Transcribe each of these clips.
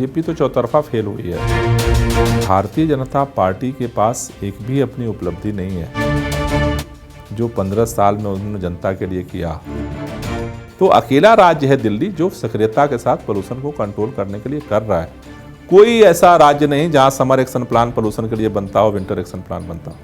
BJP तो चौतरफा fail हुई है। भारतीय जनता पार्टी के पास एक भी अपनी उपलब्धि नहीं है जो 15 साल में उन्होंने जनता के लिए किया। तो अकेला राज्य है दिल्ली जो सक्रियता के साथ पोल्यूशन को कंट्रोल करने के लिए कर रहा है। कोई ऐसा राज्य नहीं जहां समर एक्शन प्लान पोल्यूशन के लिए बनता हो, विंटर एक्शन प्लान बनता हो।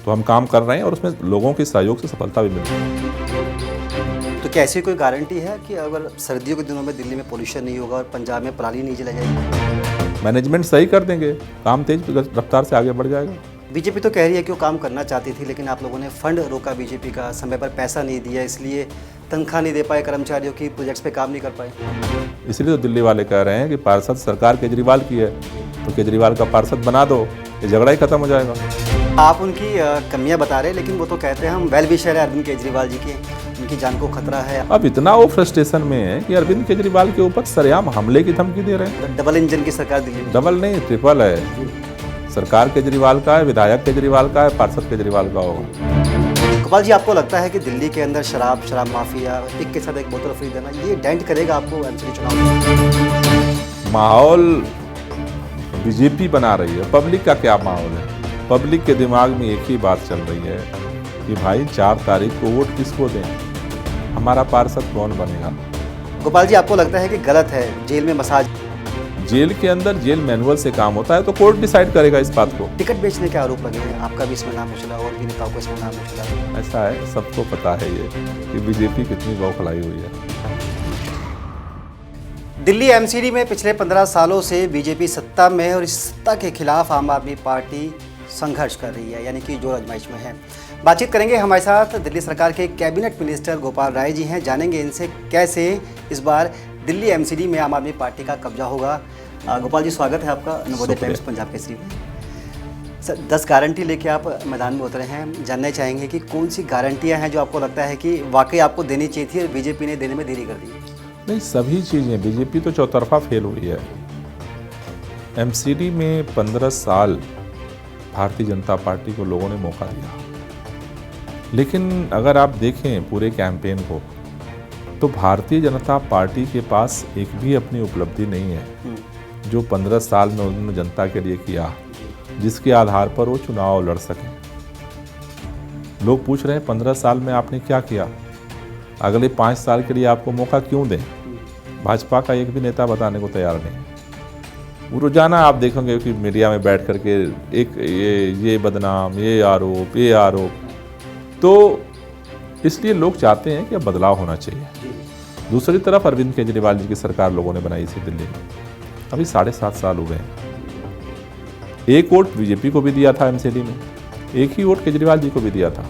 तो हम काम कर रहे हैं और उसमें लोगों के सहयोग से सफलता भी मिल रही है। तो क्या ऐसी कोई गारंटी है कि अगर सर्दियों के दिनों में दिल्ली में पोल्यूशन नहीं होगा और पंजाब में पराली नहीं जलाई जाएगी? मैनेजमेंट सही कर देंगे, काम तेज रफ्तार से आगे बढ़ जाएगा। बीजेपी तो कह रही है कि वो काम करना चाहती थी, लेकिन आप लोगों ने फंड रोका बीजेपी का, समय पर पैसा नहीं दिया, इसलिए तनख्वाह नहीं दे पाए कर्मचारियों की, प्रोजेक्ट्स पे काम नहीं कर पाए। इसलिए तो दिल्ली वाले कह रहे हैं कि पार्षद सरकार केजरीवाल की है, तो केजरीवाल का पार्षद बना दो, ये झगड़ा ही खत्म हो जाएगा। आप उनकी कमियां बता रहे हैं, लेकिन वो तो कहते हैं हम वेल विशर है अरविंद केजरीवाल जी के, उनकी जान को खतरा है। अब इतना वो फ्रस्ट्रेशन में है कि अरविंद केजरीवाल के ऊपर सरेआम हमले की धमकी दे रहे हैं। डबल इंजन की सरकार दिल्ली में। डबल नहीं, ट्रिपल है। सरकार केजरीवाल का है, विधायक केजरीवाल का है, पार्षद केजरीवाल का होगा। गोपाल जी, आपको लगता है कि दिल्ली के अंदर शराब माफिया, एक के साथ एक बोतल फ्री देना, ये डेंट करेगा आपको एमसीडी चुनाव में? माहौल बीजेपी बना रही है, पब्लिक का क्या माहौल है? पब्लिक के दिमाग में एक ही बात चल रही है कि भाई 4 तारीख को वोट किसको दें, हमारा पार्षद कौन बनेगा। गोपाल जी, आपको लगता है कि गलत है जेल में मसाज? जेल के अंदर जेल मैनुअल से काम होता है, तो कोर्ट डिसाइड करेगा इस बात को। टिकट बेचने के आरोप लगे हैं, आपका भी इसमें नाम उछला और भी नेताओं को इसमें नाम उछला। ऐसा है, सबको पता है ये कि बीजेपी कितनी बौखलाई हुई है। दिल्ली एमसीडी में पिछले 15 सालों से बीजेपी सत्ता में है और इस सत्ता के खिलाफ आम आदमी पार्टी संघर्ष कर रही है, यानी कि जोर आजमाइश में है। बातचीत करेंगे हमारे साथ दिल्ली सरकार के कैबिनेट मिनिस्टर गोपाल राय जी हैं, जानेंगे इनसे कैसे इस बार दिल्ली एमसीडी में आम आदमी पार्टी का कब्जा होगा। गोपाल जी, स्वागत है आपका नवोदय टाइम्स पंजाब केसरी में। सर, 10 गारंटी लेके आप मैदान में उतरे हैं, जानना चाहेंगे कि कौन सी गारंटियां हैं जो आपको लगता है कि वाकई आपको देनी चाहिए थी और बीजेपी ने देने में देरी कर दी? नहीं, सभी चीज़ें, बीजेपी तो चौतरफा फेल हुई है। एमसीडी में 15 साल भारतीय जनता पार्टी को लोगों ने मौका दिया, लेकिन अगर आप देखें पूरे कैंपेन को तो भारतीय जनता पार्टी के पास एक भी अपनी उपलब्धि नहीं है जो 15 साल में उन्होंने जनता के लिए किया, जिसके आधार पर वो चुनाव लड़ सकें। लोग पूछ रहे हैं 15 साल में आपने क्या किया, अगले 5 साल के लिए आपको मौका क्यों दें? भाजपा का एक भी नेता बताने को तैयार नहीं। रोजाना आप देखेंगे कि मीडिया में बैठ करके एक ये बदनाम, ये आरोप, तो इसलिए लोग चाहते हैं कि अब बदलाव होना चाहिए। दूसरी तरफ अरविंद केजरीवाल जी की सरकार लोगों ने बनाई थी दिल्ली में, अभी 7.5 साल हो गए हैं। एक वोट बीजेपी को भी दिया था एमसीडी में, एक ही वोट केजरीवाल जी को भी दिया था।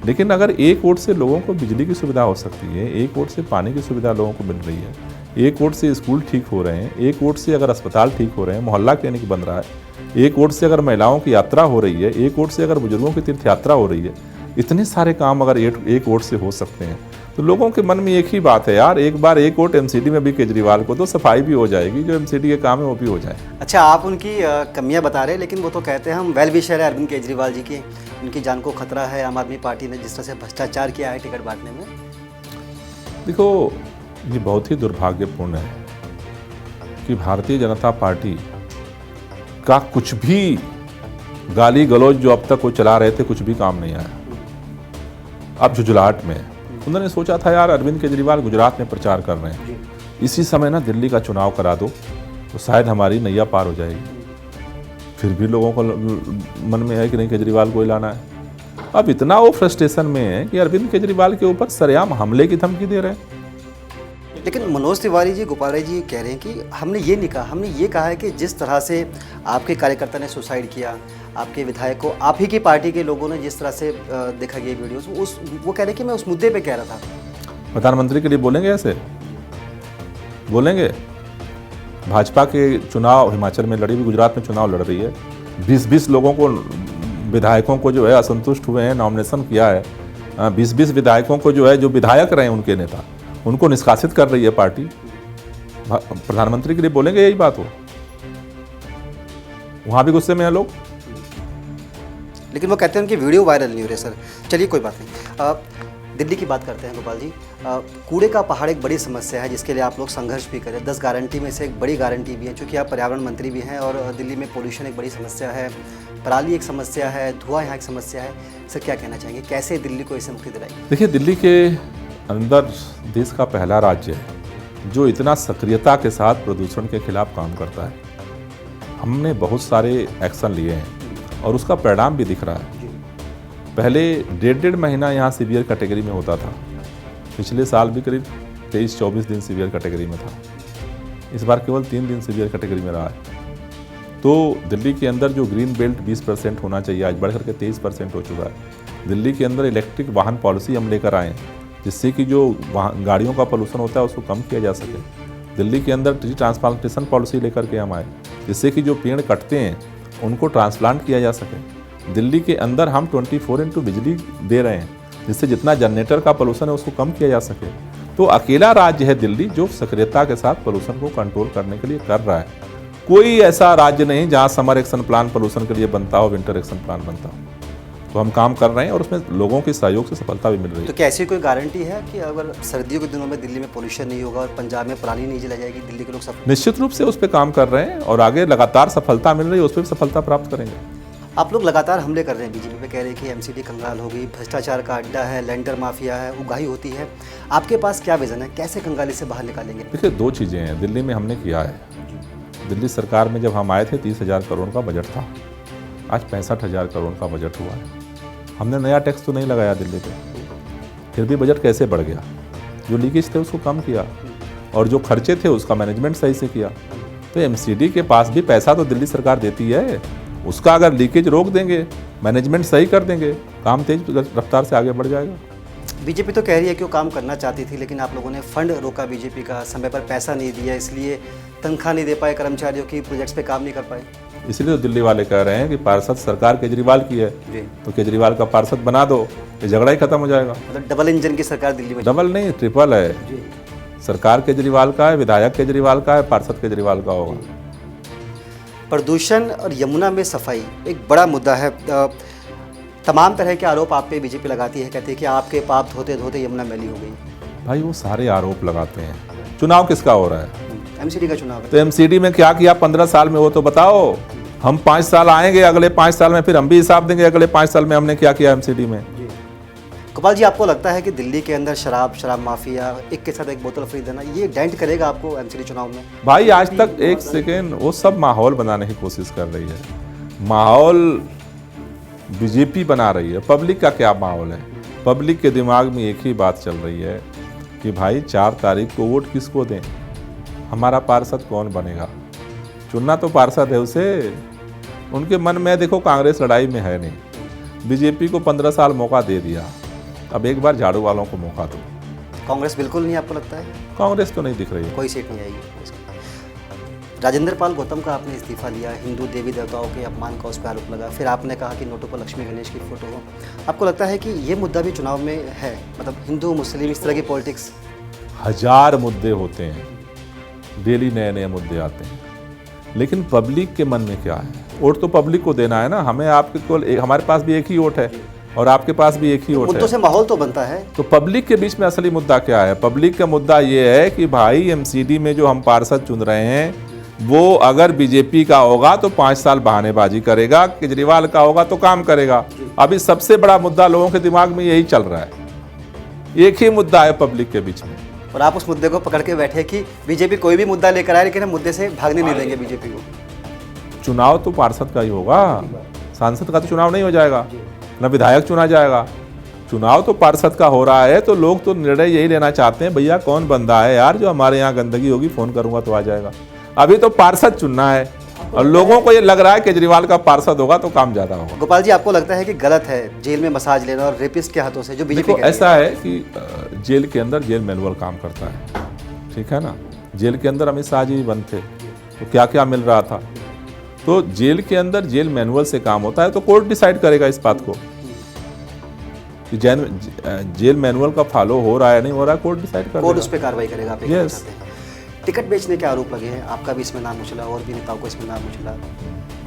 लेकिन अगर एक वोट से लोगों को बिजली की सुविधा हो सकती है, एक वोट से पानी की सुविधा लोगों को मिल रही है, एक वोट से स्कूल ठीक हो रहे हैं, एक वोट से अगर अस्पताल ठीक हो रहे हैं, मोहल्ला क्लिनिक बन रहा है, एक वोट से अगर महिलाओं की यात्रा हो रही है, एक वोट से अगर बुजुर्गों की तीर्थ यात्रा हो रही है, इतने सारे काम अगर एक वोट से हो सकते हैं तो लोगों के मन में एक ही बात है, यार एक बार एक वोट एमसीडी में भी केजरीवाल को, तो सफाई भी हो जाएगी, जो एमसीडी के काम है वो भी हो जाए। अच्छा, आप उनकी कमियां बता रहे हैं, लेकिन वो तो कहते हैं हम वेल विशर है अरविंद केजरीवाल जी के, उनकी जान को खतरा है, आम आदमी पार्टी ने जिस तरह से भ्रष्टाचार किया है टिकट बांटने में। देखो, ये बहुत ही दुर्भाग्यपूर्ण है कि भारतीय जनता पार्टी का कुछ भी गाली गलौज जो अब तक वो चला रहे थे कुछ भी काम नहीं आया। अब झुंझलाहट में उन्होंने सोचा था यार अरविंद केजरीवाल गुजरात में प्रचार कर रहे हैं, इसी समय ना दिल्ली का चुनाव करा दो तो शायद हमारी नैया पार हो जाएगी। फिर भी लोगों को मन में है कि नहीं, केजरीवाल को ही लाना है। अब इतना वो फ्रस्ट्रेशन में है कि अरविंद केजरीवाल के ऊपर सरेआम हमले की धमकी दे रहे हैं। लेकिन मनोज तिवारी जी, गोपाल राय जी कह रहे हैं कि हमने ये नहीं कहा, हमने ये कहा है कि जिस तरह से आपके कार्यकर्ता ने सुसाइड किया, आपके विधायक को आप ही की पार्टी के लोगों ने जिस तरह से देखा गया वीडियोस, वो कह रहे हैं कि मैं उस मुद्दे पे कह रहा था। प्रधानमंत्री के लिए बोलेंगे, ऐसे बोलेंगे? भाजपा के चुनाव हिमाचल में लड़ी हुई, गुजरात में चुनाव लड़ रही है, 20-20 लोगों को, विधायकों को जो है असंतुष्ट हुए हैं, नॉमिनेशन किया है, 20-20 विधायकों को जो है, जो विधायक रहे हैं उनके नेता, उनको निष्कासित कर रही है पार्टी। प्रधानमंत्री के लिए बोलेंगे यही बात हो? वहां भी गुस्से में है लोग। लेकिन वो कहते हैं उनकी वीडियो वायरल नहीं हो रही। सर चलिए कोई बात नहीं। दिल्ली की बात करते हैं गोपाल जी। कूड़े का पहाड़ एक बड़ी समस्या है जिसके लिए आप लोग संघर्ष भी करें। 10 गारंटी में से एक बड़ी गारंटी भी है, चूँकि आप पर्यावरण मंत्री भी हैं और दिल्ली में पोल्यूशन एक बड़ी समस्या है, पराली एक समस्या है, धुआं यहाँ एक समस्या है। सर क्या कहना चाहेंगे, कैसे दिल्ली को इससे मुक्ति दिलाई? देखिए, दिल्ली के अंदर देश का पहला राज्य है जो इतना सक्रियता के साथ प्रदूषण के खिलाफ काम करता है। हमने बहुत सारे एक्शन लिए हैं और उसका परिणाम भी दिख रहा है। पहले 1.5 महीना यहाँ सीवियर कैटेगरी में होता था, पिछले साल भी करीब 23-24 दिन सीवियर कैटेगरी में था, इस बार केवल 3 दिन सीवियर कैटेगरी में रहा है। तो दिल्ली के अंदर जो ग्रीन बेल्ट 20% होना चाहिए, आज बढ़ करके 23% हो चुका है। दिल्ली के अंदर इलेक्ट्रिक वाहन पॉलिसी हम लेकर आए हैं जिससे कि जो गाड़ियों का पोल्यूशन होता है उसको कम किया जा सके। दिल्ली के अंदर ट्री ट्रांसप्लांटेशन पॉलिसी लेकर के हम आए जिससे कि जो पेड़ कटते हैं उनको ट्रांसप्लांट किया जा सके। दिल्ली के अंदर हम 24x बिजली दे रहे हैं जिससे जितना जनरेटर का पोल्यूशन है उसको कम किया जा सके। तो अकेला राज्य है दिल्ली जो सक्रियता के साथ पोल्यूशन को कंट्रोल करने के लिए कर रहा है। कोई ऐसा राज्य नहीं जहां समर एक्शन प्लान पोल्यूशन के लिए बनता हो, विंटर एक्शन प्लान बनता हो। तो हम काम कर रहे हैं और उसमें लोगों के सहयोग से सफलता भी मिल रही है। तो क्या ऐसी कोई गारंटी है कि अगर सर्दियों के दिनों में दिल्ली में पोल्यूशन नहीं होगा और पंजाब में पराली नहीं जलाई जाएगी, दिल्ली के लोग सब? निश्चित रूप से उस पर काम कर रहे हैं और आगे लगातार सफलता मिल रही है, उस पर भी सफलता प्राप्त करेंगे। आप लोग लगातार हमले कर रहे हैं बीजेपी पे, कह रहे हैं कि एमसीडी कंगाल हो गई, भ्रष्टाचार का अड्डा है, लैंडर माफिया है, उगाही होती है। आपके पास क्या विजन है, कैसे कंगाली से बाहर निकालेंगे? देखिए, 2 चीज़ें हैं दिल्ली में हमने किया है। दिल्ली सरकार में जब हम आए थे 30,000 करोड़ का बजट था, आज 65,000 करोड़ का बजट हुआ है। हमने नया टैक्स तो नहीं लगाया दिल्ली पे, फिर भी बजट कैसे बढ़ गया? जो लीकेज थे उसको कम किया और जो खर्चे थे उसका मैनेजमेंट सही से किया। तो एमसीडी के पास भी पैसा तो दिल्ली सरकार देती है, उसका अगर लीकेज रोक देंगे, मैनेजमेंट सही कर देंगे, काम तेज रफ्तार से आगे बढ़ जाएगा। बीजेपी तो कह रही है कि वो काम करना चाहती थी लेकिन आप लोगों ने फंड रोका बीजेपी का, समय पर पैसा नहीं दिया, इसलिए तनख्वाह नहीं दे पाए कर्मचारियों की, प्रोजेक्ट्स पे काम नहीं कर पाए। इसलिए तो दिल्ली वाले कह रहे हैं कि पार्षद सरकार केजरीवाल की है जी। तो केजरीवाल का पार्षद बना दो, ये झगड़ा ही खत्म हो जाएगा। मतलब डबल इंजन की सरकार दिल्ली में? डबल नहीं, ट्रिपल है। सरकार केजरीवाल का है, विधायक केजरीवाल का है, पार्षद केजरीवाल का होगा। प्रदूषण और यमुना में सफाई एक बड़ा मुद्दा है। तमाम तरह के आरोप आप पे बीजेपी लगाती है, कहती है कि आपके पाप धोते धोते यमुना मैली हो गई। भाई वो सारे आरोप लगाते हैं। चुनाव किसका हो रहा है? एमसीडी का चुनाव है। तो एमसीडी में क्या किया 15 साल में वो तो बताओ। हम 5 साल आएंगे, अगले 5 साल में फिर हम भी हिसाब देंगे अगले 5 साल में हमने क्या किया एमसीडी में। गोपाल जी, आपको लगता है कि दिल्ली के अंदर शराब माफिया, एक के साथ एक बोतल फ्री देना, ये डेंट करेगा आपको एमसीडी चुनाव में? भाई आज तक एक सेकेंड वो सब माहौल बनाने की कोशिश कर रही है। माहौल बीजेपी बना रही है। पब्लिक का क्या माहौल है? पब्लिक के दिमाग में एक ही बात चल रही है कि भाई 4 तारीख को वोट किसको दें, हमारा पार्षद कौन बनेगा। चुनना तो पार्षद है उसे। उनके मन में देखो कांग्रेस लड़ाई में है नहीं, बीजेपी को 15 साल मौका दे दिया, अब एक बार झाड़ू वालों को मौका दो। कांग्रेस बिल्कुल नहीं आपको लगता है? कांग्रेस तो नहीं दिख रही है, कोई सीट नहीं आएगी। राजेंद्र पाल गौतम का आपने इस्तीफा लिया, हिंदू देवी देवताओं के अपमान का उस पर आरोप लगा, फिर आपने कहा कि नोटों पर लक्ष्मी गणेश की फोटो हो। आपको लगता है कि ये मुद्दा भी चुनाव में है, मतलब हिंदू मुस्लिम इस तरह की पॉलिटिक्स? 1000 मुद्दे होते हैं, डेली नए नए मुद्दे आते हैं, लेकिन पब्लिक के मन में क्या है? वोट तो पब्लिक को देना है ना। हमें आपके को हमारे पास भी एक ही वोट है और आपके पास भी एक ही वोट है। मुद्दों से माहौल तो बनता है। तो पब्लिक के बीच में असली मुद्दा क्या है? पब्लिक का मुद्दा ये है कि भाई एमसीडी में जो हम पार्षद चुन रहे हैं वो अगर बीजेपी का होगा तो 5 साल बहानेबाजी करेगा, केजरीवाल का होगा तो काम करेगा। अभी सबसे बड़ा मुद्दा लोगों के दिमाग में यही चल रहा है, एक ही मुद्दा है पब्लिक के बीच में। और आप उस मुद्दे को पकड़ के बैठे कि बीजेपी कोई भी मुद्दा लेकर आए लेकिन हम मुद्दे से भागने नहीं देंगे बीजेपी को। चुनाव तो पार्षद का ही होगा, सांसद का तो चुनाव नहीं हो जाएगा, न विधायक चुना जाएगा। चुनाव तो पार्षद का हो रहा है, तो लोग तो निर्णय यही लेना चाहते हैं, भैया कौन बंदा है यार जो हमारे यहाँ गंदगी होगी, फोन करूंगा तो आ जाएगा। अभी तो पार्षद चुनना है और लोगों को ये लग रहा है केजरीवाल का पार्षद होगा तो काम ज्यादा होगा। गोपाल जी, आपको लगता है कि गलत है जेल में मसाज लेना और रेपिस्ट के हाथों से, जो बीजेपी देखो ऐसा है कि जेल के अंदर जेल मैनुअल काम करता है, ठीक है ना। जेल के अंदर अमित शाह जी भी बंद थे तो क्या क्या मिल रहा था। तो जेल के अंदर जेल मैनुअल से काम होता है, तो कोर्ट डिसाइड करेगा इस बात को कि जेल मैनुअल का फॉलो हो रहा है नहीं हो रहा है, कोर्ट डिसाइड करेगा, कोर्ट उस पर कार्रवाई करेगा। आप Yes. टिकट बेचने के आरोप लगे हैं, आपका भी इसमें नाम उछला और भी नेताओं को इसमें नाम उछला।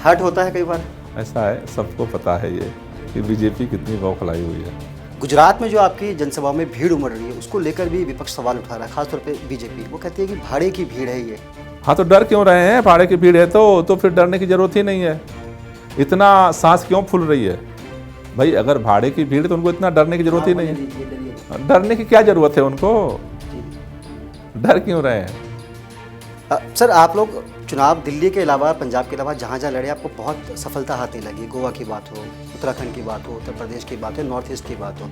हर्ट होता है कई बार? ऐसा है, सबको पता है ये कि बीजेपी कितनी बौखलाई हुई है। गुजरात में जो आपकी जनसभा में भीड़ उमड़ रही है उसको लेकर भी विपक्ष सवाल उठा रहा है, खासतौर पे बीजेपी। वो कहती है कि भाड़े की भीड़ है ये। हाँ, तो डर क्यों रहे हैं? भाड़े की भीड़ है तो फिर डरने की जरूरत ही नहीं है। इतना सांस क्यों फूल रही है भाई? अगर भाड़े की भीड़ है तो उनको इतना डरने की जरूरत ही नहीं है। डरने की क्या जरूरत है उनको? डर क्यों रहे हैं? सर, आप लोग चुनाव दिल्ली के अलावा, पंजाब के अलावा जहाँ जहाँ लड़े आपको बहुत सफलता हाथ नहीं लगी। गोवा की बात हो, उत्तराखंड की बात हो, उत्तर प्रदेश की बात हो, नॉर्थ ईस्ट की बात हो,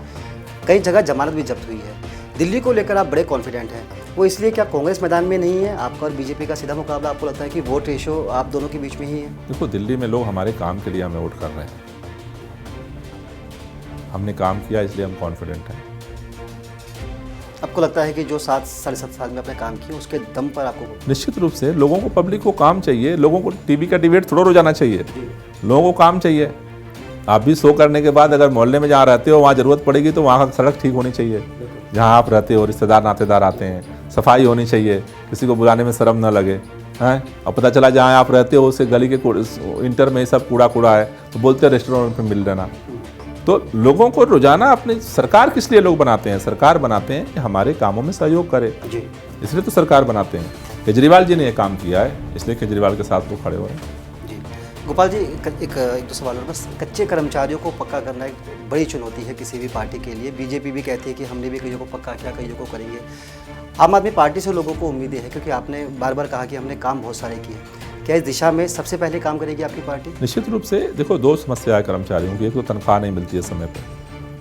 कई जगह जमानत भी जब्त हुई है। दिल्ली को लेकर आप बड़े कॉन्फिडेंट हैं। वो इसलिए क्या कांग्रेस मैदान में नहीं है? आपका और बीजेपी का सीधा मुकाबला आपको लगता है कि वोट रेशो आप दोनों के बीच में ही है? देखो, दिल्ली में लोग हमारे काम के लिए हमें वोट कर रहे हैं। हमने काम किया इसलिए हम कॉन्फिडेंट हैं। आपको लगता है कि जो 7-7.5 साल में आपने काम किया उसके दम पर आपको? निश्चित रूप से लोगों को, पब्लिक को काम चाहिए। लोगों को टीवी का डिबेट थोड़ा रोजाना चाहिए, लोगों को काम चाहिए। आप भी शो करने के बाद अगर मोहल्ले में जहाँ रहते हो वहाँ ज़रूरत पड़ेगी तो वहाँ का सड़क ठीक होनी चाहिए। जहाँ आप रहते हो, रिश्तेदार नातेदार आते हैं, सफाई होनी चाहिए, किसी को बुलाने में शर्म न लगे हैं। और पता चला जहाँ आप रहते हो उसे गली के इंटर में सब कूड़ा है तो बोलते हैं रेस्टोरेंट में मिल लेना। तो लोगों को रोजाना अपनी सरकार किस लिए लोग बनाते हैं? सरकार बनाते हैं कि हमारे कामों में सहयोग करे, इसलिए तो सरकार बनाते हैं। केजरीवाल जी ने ये काम किया है, इसलिए केजरीवाल के साथ वो खड़े हो रहे हैं। गोपाल जी, एक दो सवाल और बस। कच्चे कर्मचारियों को पक्का करना एक बड़ी चुनौती है किसी भी पार्टी के लिए। बीजेपी भी कहती है कि हमने भी कईयों को पक्का किया, कईयों को करेंगे। आम आदमी पार्टी से लोगों को उम्मीदें हैं क्योंकि आपने बार बार कहा कि हमने काम बहुत सारे किए। क्या इस दिशा में सबसे पहले काम करेगी आपकी पार्टी? निश्चित रूप से। देखो, दो समस्या है कर्मचारियों की। एक तो तनख्वाह नहीं मिलती है समय पर,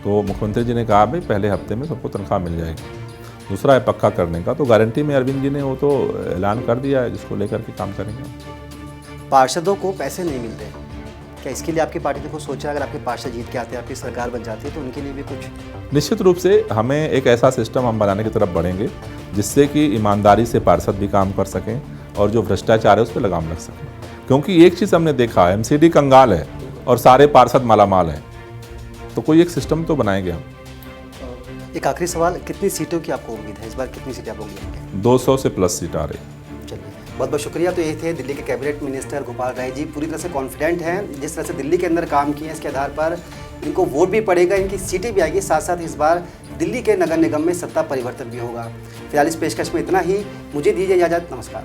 तो मुख्यमंत्री जी ने कहा भाई पहले हफ्ते में सबको तनख्वाह मिल जाएगी। दूसरा है पक्का करने का, तो गारंटी में अरविंद जी ने वो तो ऐलान कर दिया है, जिसको लेकर के काम करेंगे। पार्षदों को पैसे नहीं मिलते, क्या इसके लिए आपकी पार्टी ने कुछ सोचा? अगर आपके पार्षद जीत के आते हैं, आपकी सरकार बन जाती है, तो उनके लिए भी कुछ? निश्चित रूप से हमें एक ऐसा सिस्टम हम बनाने की तरफ बढ़ेंगे जिससे कि ईमानदारी से पार्षद भी काम कर सकें और जो भ्रष्टाचार है उस पर लगाम लग सके। क्योंकि एक चीज़ हमने देखा, एमसीडी कंगाल है और सारे पार्षद मालामाल हैं, तो कोई एक सिस्टम तो बनाएंगे हम। एक आखिरी सवाल, कितनी सीटों की आपको उम्मीद है? इस बार कितनी सीटें आप होंगी? 200 से प्लस सीट आ रही। चलिए, बहुत बहुत शुक्रिया। तो ये थे दिल्ली के कैबिनेट मिनिस्टर गोपाल राय जी। पूरी तरह से कॉन्फिडेंट हैं, जिस तरह से दिल्ली के अंदर काम किए हैं इसके आधार पर इनको वोट भी पड़ेगा, इनकी सीटें भी आएगी, साथ साथ इस बार दिल्ली के नगर निगम में सत्ता परिवर्तन भी होगा। फिलहाल इस पेशकश में इतना ही। मुझे दीजिए इजाज़त। नमस्कार।